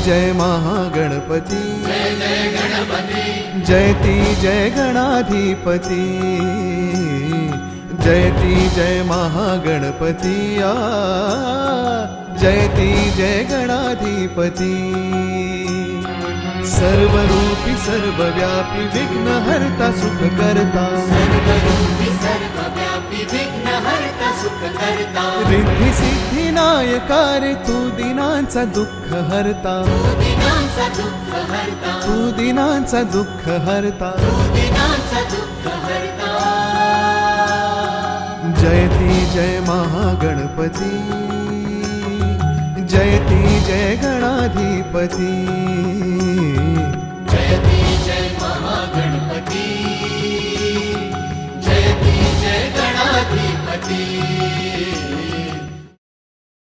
जय महागणपति, जय जय गणपति, जयति जय गणाधिपति, जयति जय महागणपति, जयति जय गणाधिपति। सर्वरूपी सर्वव्यापी विघ्नहर्ता सुखकर्ता, सर्वरूपी सर्वव्यापी विघ्नहर्ता सुखकर्ता, रिद्धी सिद्धी नायकारे तू दीनांचा दुःख हरता, तू दीनांचा दुःख हरता, तू दीनांचा दुःख हरता, तू दीनांचा दुःख हरता। जयति जय महागणपति, जयति जय गणाधिपति, जयति जय महागणपति, जयति जय गणाधिपति।